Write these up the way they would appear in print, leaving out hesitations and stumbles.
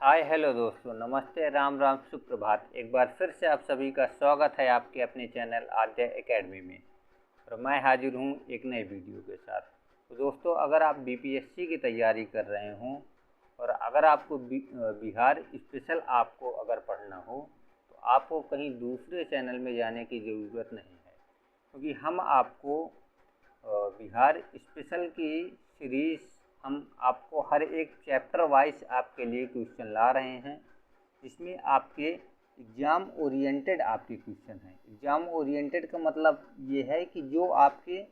Hi hello दोस्तों, नमस्ते, राम राम, सुप्रभात। एक बार फिर से आप सभी का स्वागत है आपके अपने चैनल आद्य एकेडमी में। और मैं हाजिर हूँ एक नए वीडियो के साथ। तो दोस्तों, अगर आप बीपीएससी की तैयारी कर रहे हों और अगर आपको बिहार स्पेशल आपको अगर पढ़ना हो तो आपको कहीं दूसरे चैनल में जाने की ज़रूरत नहीं है, क्योंकि हम आपको बिहार स्पेशल की सीरीज़ हम आपको हर एक चैप्टर वाइज आपके लिए क्वेश्चन ला रहे हैं, जिसमें आपके एग्ज़ाम ओरिएंटेड आपके क्वेश्चन हैं। एग्ज़ाम ओरिएंटेड का मतलब ये है कि जो आपके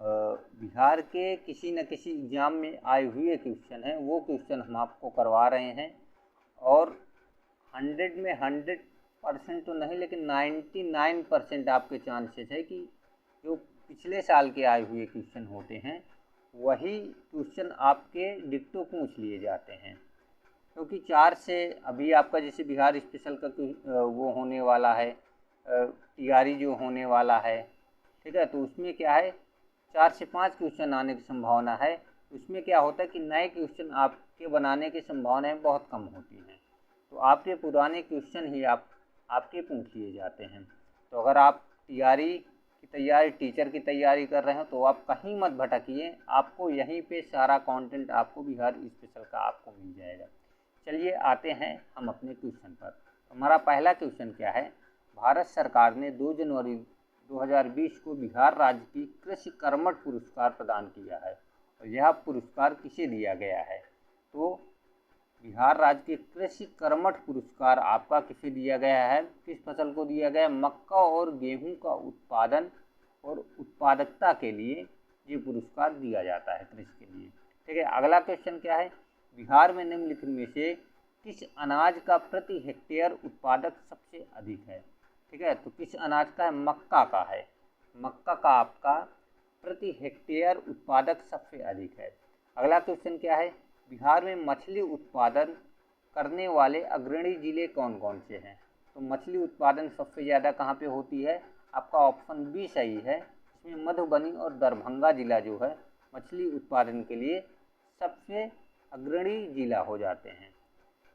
बिहार के किसी न किसी एग्ज़ाम में आए हुए क्वेश्चन हैं, वो क्वेश्चन हम आपको करवा रहे हैं। और 100 में 100% तो नहीं, लेकिन 99% आपके चांसेस है कि जो पिछले साल के आए हुए क्वेश्चन होते हैं वही क्वेश्चन आपके डिक्टो पूछ लिए जाते हैं। क्योंकि 4 से अभी आपका जैसे बिहार स्पेशल का वो होने वाला है, तैयारी जो होने वाला है, ठीक है, तो उसमें क्या है 4 से 5 क्वेश्चन आने की संभावना है। उसमें क्या होता है कि नए क्वेश्चन आपके बनाने की संभावनाएं बहुत कम होती हैं, तो आपके पुराने क्वेश्चन ही आपके पूछ लिए जाते हैं। तो अगर आप तैयारी टीचर की तैयारी कर रहे हो तो आप कहीं मत भटकिए, आपको यहीं पे सारा कंटेंट आपको बिहार स्पेशल का आपको मिल जाएगा। चलिए आते हैं हम अपने क्वेश्चन पर। हमारा पहला क्वेश्चन क्या है, भारत सरकार ने 2 जनवरी 2020 को बिहार राज्य की कृषि कर्मठ पुरस्कार प्रदान किया है, और यह पुरस्कार किसे दिया गया है? तो बिहार राज्य के कृषि कर्मठ पुरस्कार आपका किसे दिया गया है, किस फसल को दिया गया है? मक्का और गेहूं का उत्पादन और उत्पादकता के लिए ये पुरस्कार दिया जाता है कृषि के लिए। ठीक है, अगला क्वेश्चन क्या है, बिहार में निम्नलिखित में से किस अनाज का प्रति हेक्टेयर उत्पादक सबसे अधिक है? ठीक है, तो किस अनाज का है? मक्का का है। मक्का का आपका प्रति हेक्टेयर उत्पादक सबसे अधिक है। अगला क्वेश्चन क्या है, बिहार में मछली उत्पादन करने वाले अग्रणी जिले कौन कौन से हैं? तो मछली उत्पादन सबसे ज़्यादा कहाँ पे होती है? आपका ऑप्शन बी सही है, इसमें मधुबनी और दरभंगा जिला जो है मछली उत्पादन के लिए सबसे अग्रणी जिला हो जाते हैं।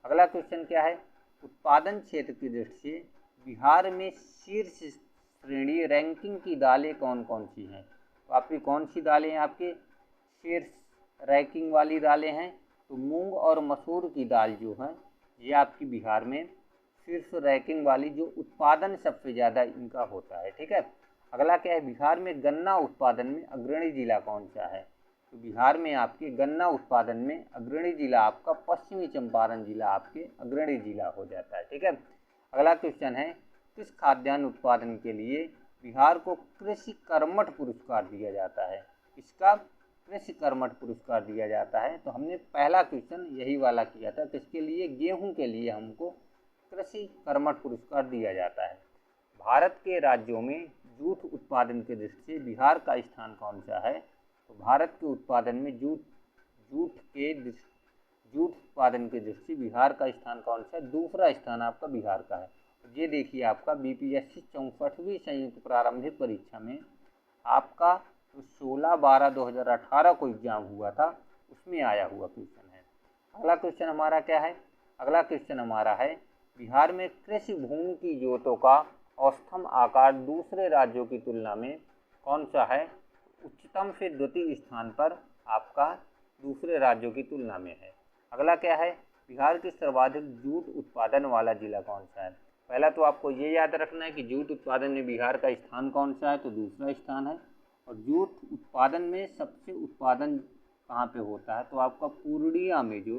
अगला क्वेश्चन क्या है, उत्पादन क्षेत्र की दृष्टि से बिहार में शीर्ष श्रेणी रैंकिंग की दालें कौन कौन सी हैं? तो आपकी कौन सी दालें हैं आपके शीर्ष रैंकिंग वाली दालें हैं? तो मूंग और मसूर की दाल जो है ये आपकी बिहार में शीर्ष रैंकिंग वाली जो उत्पादन सबसे ज़्यादा इनका होता है। ठीक है, अगला क्या है, बिहार में गन्ना उत्पादन में अग्रणी जिला कौन सा है? तो बिहार में आपके गन्ना उत्पादन में अग्रणी जिला आपका पश्चिमी चंपारण जिला आपके अग्रणी जिला हो जाता है। ठीक है, अगला क्वेश्चन है, किस खाद्यान्न उत्पादन के लिए बिहार को कृषि कर्मठ पुरस्कार दिया जाता है? इसका कृषि कर्मठ पुरस्कार दिया जाता है। तो हमने पहला क्वेश्चन यही वाला किया था, किसके लिए? गेहूं के लिए हमको कृषि कर्मठ पुरस्कार दिया जाता है। भारत के राज्यों में जूट उत्पादन की दृष्टि से बिहार का स्थान कौन सा है? तो भारत के उत्पादन में जूट उत्पादन की दृष्टि बिहार का स्थान कौन सा है? दूसरा स्थान आपका बिहार का है। तो ये देखिए आपका बीपीएससी 64वीं संयुक्त प्रारंभिक परीक्षा में आपका तो 16/12/2018 को एग्जाम हुआ था, उसमें आया हुआ क्वेश्चन है। अगला क्वेश्चन हमारा क्या है, अगला क्वेश्चन हमारा है, बिहार में कृषि भूमि की जोतों का औसतम आकार दूसरे राज्यों की तुलना में कौन सा है? उच्चतम से द्वितीय स्थान पर आपका दूसरे राज्यों की तुलना में है। अगला क्या है, बिहार के सर्वाधिक जूट उत्पादन वाला जिला कौन सा है? पहला तो आपको ये याद रखना है कि जूट उत्पादन में बिहार का स्थान कौन सा है, तो दूसरा स्थान है। और जूट उत्पादन में सबसे उत्पादन कहाँ पे होता है? तो आपका पूर्णिया में जो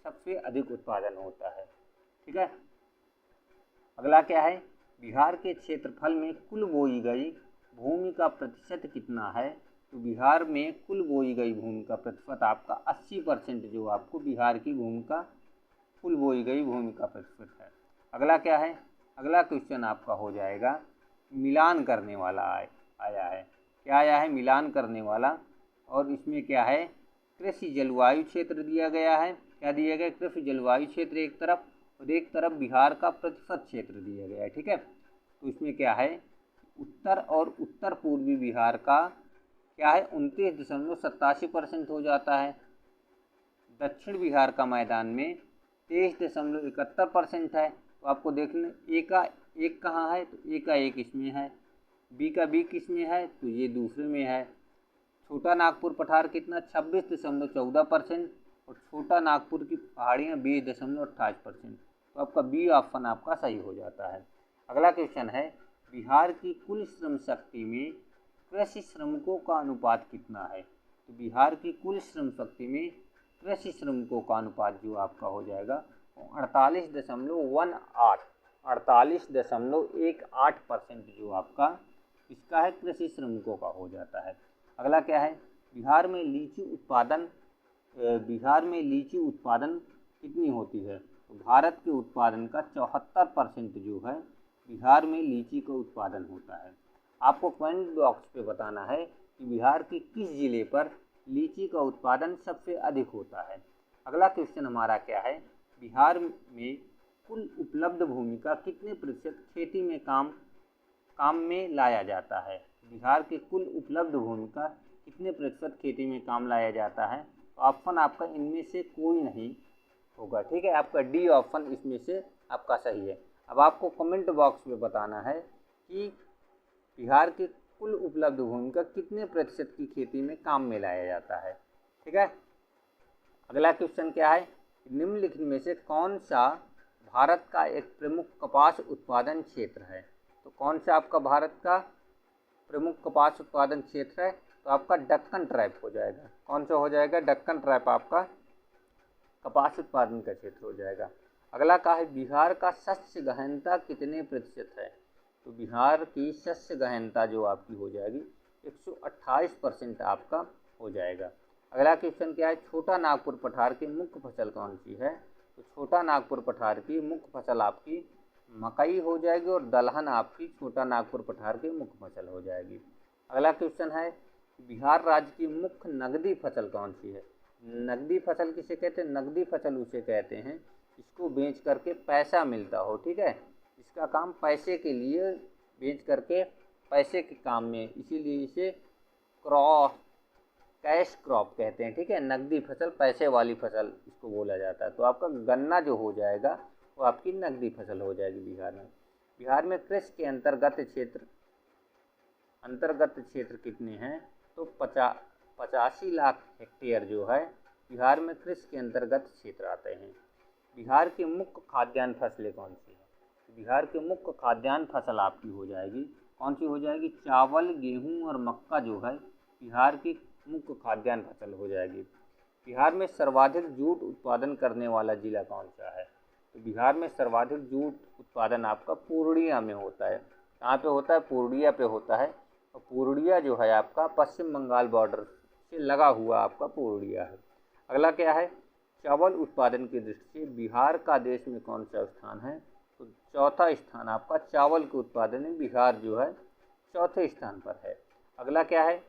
सबसे अधिक उत्पादन होता है। ठीक है, अगला क्या है, बिहार के क्षेत्रफल में कुल बोई गई भूमि का प्रतिशत कितना है? तो बिहार में कुल बोई गई भूमि का प्रतिशत आपका 80% जो आपको बिहार की भूमि का कुल बोई गई भूमि का प्रतिशत है। अगला क्या है, अगला क्वेश्चन आपका हो जाएगा, मिलान करने वाला आया है। क्या आया है? मिलान करने वाला। और इसमें क्या है, कृषि जलवायु क्षेत्र दिया गया है। क्या दिया गया? कृषि जलवायु क्षेत्र एक तरफ, और एक तरफ बिहार का प्रतिशत क्षेत्र दिया गया है। ठीक है, तो इसमें क्या है, उत्तर और उत्तर पूर्वी बिहार का क्या है 29.87% हो जाता है। दक्षिण बिहार का मैदान में 23.71% है। तो आपको देख लें ए का एक कहाँ है, तो ए का एक इसमें है, बी का बी किस में है, तो ये दूसरे में है। छोटा नागपुर पठार कितना 26.14% और छोटा नागपुर की पहाड़ियाँ 20.28%। तो आपका बी ऑप्शन आपका सही हो जाता है। अगला क्वेश्चन है, बिहार की कुल श्रम शक्ति में कृषि श्रमिकों का अनुपात कितना है। तो बिहार की कुल श्रम शक्ति में कृषि श्रमिकों का अनुपात जो आपका हो जाएगा 48.18% जो आपका इसका है कृषि श्रमिकों का हो जाता है। अगला क्या है, बिहार में लीची उत्पादन कितनी होती है। तो भारत के उत्पादन का 74% जो है बिहार में लीची का उत्पादन होता है। आपको कमेंट बॉक्स पे बताना है कि बिहार के किस जिले पर लीची का उत्पादन सबसे अधिक होता है। अगला क्वेश्चन हमारा क्या है, बिहार में कुल उपलब्ध भूमि का कितने प्रतिशत खेती में काम में लाया जाता है। बिहार के कुल उपलब्ध भूमि का कितने प्रतिशत खेती में काम लाया जाता है। तो ऑप्शन आपका इनमें से कोई नहीं होगा, ठीक है, आपका डी ऑप्शन इसमें से आपका सही है। अब आपको कमेंट बॉक्स में बताना है कि बिहार के कुल उपलब्ध भूमि का कितने प्रतिशत की खेती में काम में लाया जाता है, ठीक है। अगला क्वेश्चन क्या है, निम्नलिखित में से कौन सा भारत का एक प्रमुख कपास उत्पादन क्षेत्र है। तो कौन सा आपका भारत का प्रमुख कपास उत्पादन क्षेत्र है। तो आपका दक्कन ट्राइब हो जाएगा। कौन सा हो जाएगा, दक्कन ट्राइब आपका कपास उत्पादन का क्षेत्र हो जाएगा। अगला क्या है, बिहार का शस्य गहनता कितने प्रतिशत है। तो बिहार की शस्य गहनता जो आपकी हो जाएगी 128% आपका हो जाएगा। अगला क्वेश्चन क्या है, छोटा नागपुर पठार की मुख्य फसल कौन सी है। तो छोटा नागपुर पठार की मुख्य फसल आपकी मकई हो जाएगी और दलहन आपकी छोटा नागपुर पठार की मुख्य फसल हो जाएगी। अगला क्वेश्चन है, बिहार राज्य की मुख्य नकदी फसल कौन सी है। नकदी फसल किसे कहते हैं, नकदी फसल उसे कहते हैं इसको बेच करके पैसा मिलता हो, ठीक है, इसका काम पैसे के लिए बेच करके पैसे के काम में, इसीलिए इसे कैश क्रॉप कहते हैं, ठीक है, नकदी फसल पैसे वाली फसल इसको बोला जाता है। तो आपका गन्ना जो हो जाएगा वो आपकी नकदी फसल हो जाएगी बिहार में। बिहार में कृषि के अंतर्गत क्षेत्र कितने हैं। तो 85 लाख हेक्टेयर जो है बिहार में कृषि के अंतर्गत क्षेत्र आते हैं। बिहार की मुख्य खाद्यान्न फसलें कौन सी हैं। बिहार की मुख्य खाद्यान्न फसल आपकी हो जाएगी कौन सी हो जाएगी, चावल, गेहूं और मक्का जो है बिहार की मुख्य खाद्यान्न फसल हो जाएगी। बिहार में सर्वाधिक जूट उत्पादन करने वाला जिला कौन सा है। तो बिहार में सर्वाधिक जूट उत्पादन आपका पूर्णिया में होता है। कहाँ पे होता है, पूर्णिया पे होता है। और पूर्णिया जो है आपका पश्चिम बंगाल बॉर्डर से लगा हुआ आपका पूर्णिया है। अगला क्या है, चावल उत्पादन की दृष्टि से बिहार का देश में कौन सा स्थान है। तो चौथा स्थान आपका चावल के उत्पादन में बिहार जो है चौथे स्थान पर है। अगला क्या है,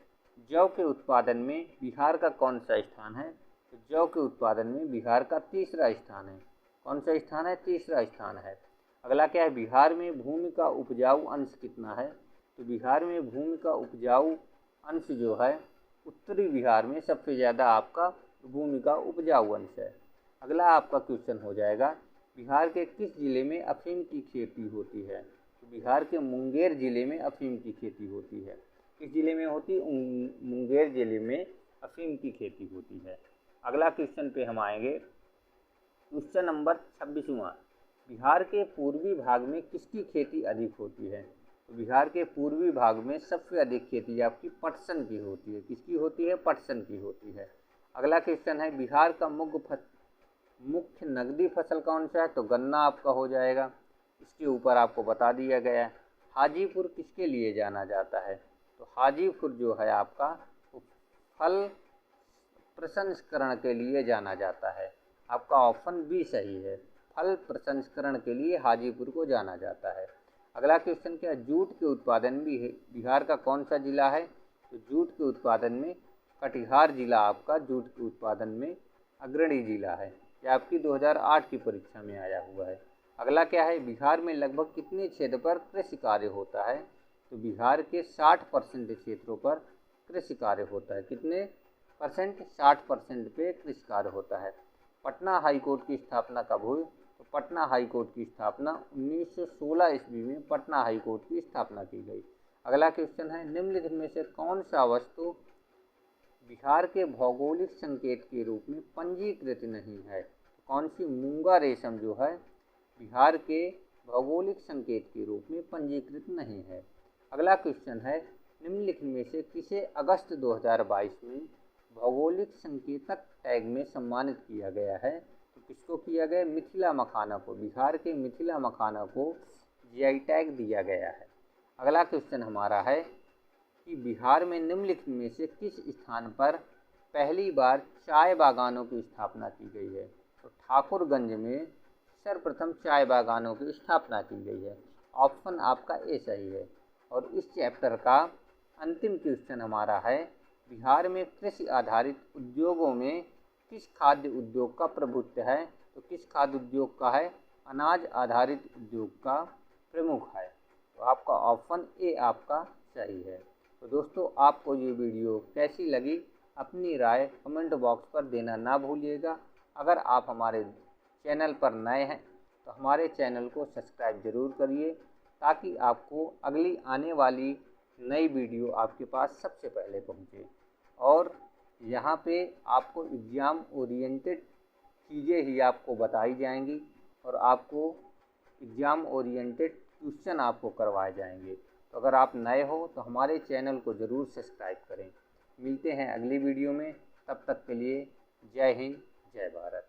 जौ के उत्पादन में बिहार का कौन सा स्थान है। तो जौ के उत्पादन में बिहार का तीसरा स्थान है। कौन सा स्थान है, तीसरा स्थान है। अगला क्या है, बिहार में भूमि का उपजाऊ अंश कितना है। तो बिहार में भूमि का उपजाऊ अंश जो है उत्तरी बिहार में सबसे ज़्यादा आपका भूमि का उपजाऊ अंश है। अगला आपका क्वेश्चन हो जाएगा, बिहार के किस जिले में अफीम की खेती होती है। तो बिहार के मुंगेर जिले में अफीम की खेती होती है। किस जिले में होती है, मुंगेर जिले में अफीम की खेती होती है। अगला क्वेश्चन पे हम आएंगे, क्वेश्चन नंबर 26वां, बिहार के पूर्वी भाग में किसकी खेती अधिक होती है। तो बिहार के पूर्वी भाग में सबसे अधिक खेती आपकी पटसन की होती है। किसकी होती है, पटसन की होती है। अगला क्वेश्चन है, बिहार का मुख्य नकदी फसल कौन सा है। तो गन्ना आपका हो जाएगा। इसके ऊपर आपको बता दिया गया है। हाजीपुर किसके लिए जाना जाता है। तो हाजीपुर जो है आपका फल प्रसंस्करण के लिए जाना जाता है। आपका ऑप्शन बी सही है, फल प्रसंस्करण के लिए हाजीपुर को जाना जाता है। अगला क्वेश्चन क्या, जूट के उत्पादन भी है बिहार का कौन सा जिला है। तो जूट के उत्पादन में कटिहार जिला आपका जूट के उत्पादन में अग्रणी जिला है। यह आपकी 2008 की परीक्षा में आया हुआ है। अगला क्या है, बिहार में लगभग कितने क्षेत्र पर कृषि कार्य होता है। तो बिहार के 60% क्षेत्रों पर कृषि कार्य होता है। कितने परसेंट, 60% पे कृषि कार्य होता है। पटना हाई कोर्ट की स्थापना कब हुई? तो पटना हाई कोर्ट की स्थापना 1916 ईस्वी में पटना हाई कोर्ट की स्थापना की गई। अगला क्वेश्चन है, निम्नलिखित में से कौन सा वस्तु बिहार के भौगोलिक संकेत के रूप में पंजीकृत नहीं है? तो कौन सी मूंगा रेशम जो है बिहार के भौगोलिक संकेत के रूप में पंजीकृत नहीं है। अगला क्वेश्चन है, निम्नलिखित में से किसे अगस्त 2022 में भौगोलिक संकेतक टैग में सम्मानित किया गया है? तो किसको किया गया? मिथिला मखाना को, बिहार के मिथिला मखाना को जीआई टैग दिया गया है। अगला क्वेश्चन हमारा है कि बिहार में निम्नलिखित में से किस स्थान पर पहली बार चाय बागानों की स्थापना की गई है? तो ठाकुरगंज में सर्वप्रथम चाय बागानों की स्थापना की गई है। ऑप्शन आपका ए सही है। और इस चैप्टर का अंतिम क्वेश्चन हमारा है, बिहार में कृषि आधारित उद्योगों में किस खाद्य उद्योग का प्रभुत्व है? तो किस खाद्य उद्योग का है? अनाज आधारित उद्योग का प्रमुख है। तो आपका ऑप्शन ए आपका सही है। तो दोस्तों, आपको ये वीडियो कैसी लगी अपनी राय कमेंट बॉक्स पर देना ना भूलिएगा। अगर आप हमारे चैनल पर नए हैं तो हमारे चैनल को सब्सक्राइब ज़रूर करिए, ताकि आपको अगली आने वाली नई वीडियो आपके पास सबसे पहले पहुंचे। और यहाँ पे आपको एग्ज़ाम ओरिएंटेड चीज़ें ही आपको बताई जाएंगी और आपको एग्ज़ाम ओरिएंटेड क्वेश्चन आपको करवाए जाएंगे। तो अगर आप नए हो तो हमारे चैनल को ज़रूर सब्सक्राइब करें। मिलते हैं अगली वीडियो में, तब तक के लिए जय हिंद, जय भारत।